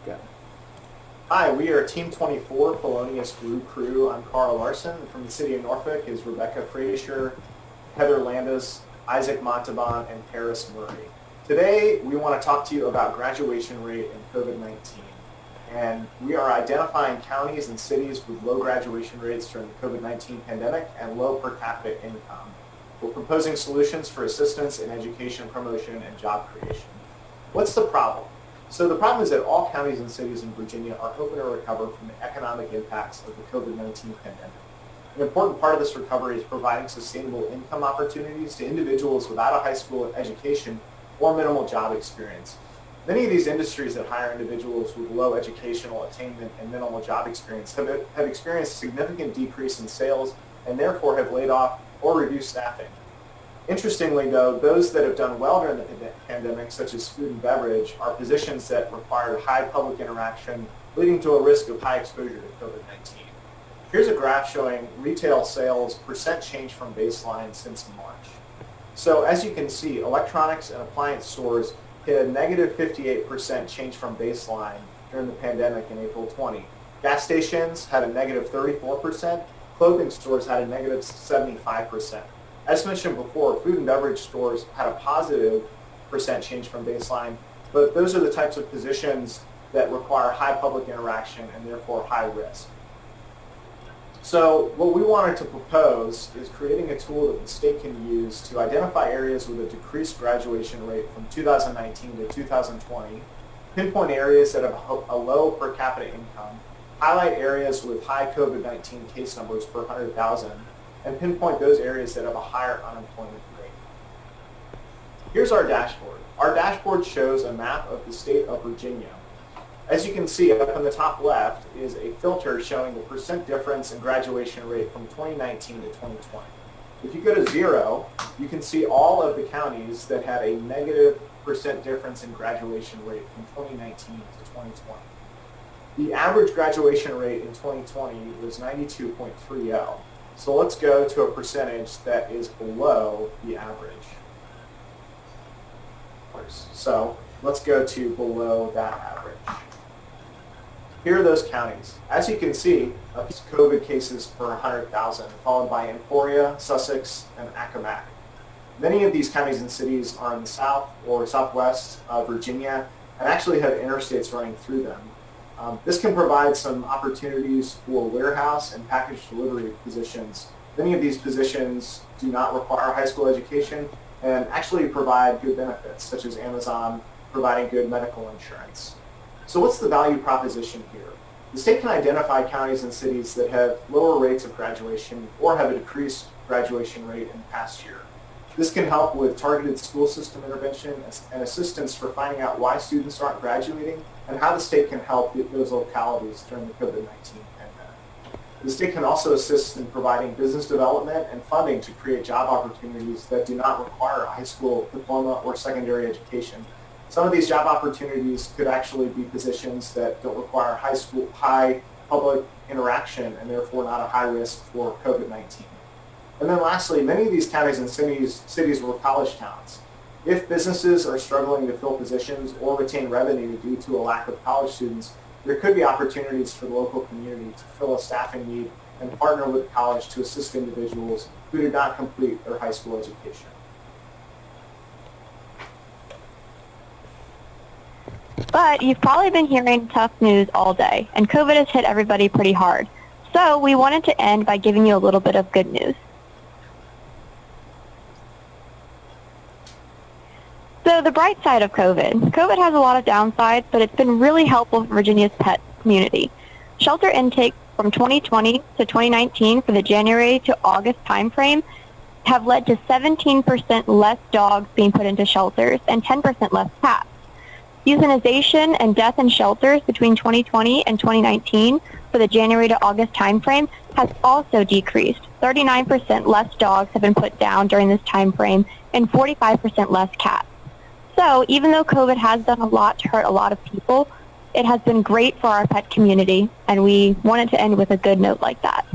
Go. Hi, we are Team 24, Felonious Brew Crew. I'm Carl Larson. From the city of Norfolk is Rebecca Frazier, Heather Landis, Isaac Montalban, and Paris Murray. Today, we want to talk to you about graduation rate in COVID-19. And we are identifying counties and cities with low graduation rates during the COVID-19 pandemic and low per capita income. We're proposing solutions for assistance in education promotion and job creation. What's the problem? So the problem is that all counties and cities in Virginia are hoping to recover from the economic impacts of the COVID-19 pandemic. An important part of this recovery is providing sustainable income opportunities to individuals without a high school education or minimal job experience. Many of these industries that hire individuals with low educational attainment and minimal job experience have experienced a significant decrease in sales and therefore have laid off or reduced staffing. Interestingly, though, those that have done well during the pandemic, such as food and beverage, are positions that required high public interaction, leading to a risk of high exposure to COVID-19. Here's a graph showing retail sales percent change from baseline since March. So as you can see, electronics and appliance stores hit a negative 58% change from baseline during the pandemic in April 20. Gas stations had a negative 34%. Clothing stores had a negative 75%. As mentioned before, food and beverage stores had a positive percent change from baseline, but those are the types of positions that require high public interaction and therefore high risk. So what we wanted to propose is creating a tool that the state can use to identify areas with a decreased graduation rate from 2019 to 2020, pinpoint areas that have a low per capita income, highlight areas with high COVID-19 case numbers per 100,000, and pinpoint those areas that have a higher unemployment rate. Here's our dashboard. Our dashboard shows a map of the state of Virginia. As you can see, up in the top left is a filter showing the percent difference in graduation rate from 2019 to 2020. If you go to 0, you can see all of the counties that had a negative percent difference in graduation rate from 2019 to 2020. The average graduation rate in 2020 was 92.30. So let's go to a percentage that is below the average. So let's go to below that average. Here are those counties. As you can see, COVID cases per 100,000, followed by Emporia, Sussex, and Accomack. Many of these counties and cities are in the south or southwest of Virginia and actually have interstates running through them. This can provide some opportunities for warehouse and package delivery positions. Many of these positions do not require a high school education and actually provide good benefits, such as Amazon providing good medical insurance. So what's the value proposition here? The state can identify counties and cities that have lower rates of graduation or have a decreased graduation rate in the past year. This can help with targeted school system intervention and assistance for finding out why students aren't graduating and how the state can help those localities during the COVID-19 pandemic. The state can also assist in providing business development and funding to create job opportunities that do not require a high school diploma or secondary education. Some of these job opportunities could actually be positions that don't require high public interaction and therefore not a high risk for COVID-19. And then lastly, many of these counties and cities were college towns. If businesses are struggling to fill positions or retain revenue due to a lack of college students, there could be opportunities for the local community to fill a staffing need and partner with the college to assist individuals who did not complete their high school education. But you've probably been hearing tough news all day, and COVID has hit everybody pretty hard. So we wanted to end by giving you a little bit of good news. So the bright side of COVID has a lot of downsides, but it's been really helpful for Virginia's pet community. Shelter intake from 2020 to 2019 for the January to August timeframe have led to 17% less dogs being put into shelters and 10% less cats. Euthanization and death in shelters between 2020 and 2019 for the January to August timeframe has also decreased. 39% less dogs have been put down during this timeframe and 45% less cats. So even though COVID has done a lot to hurt a lot of people, it has been great for our pet community, and we wanted to end with a good note like that.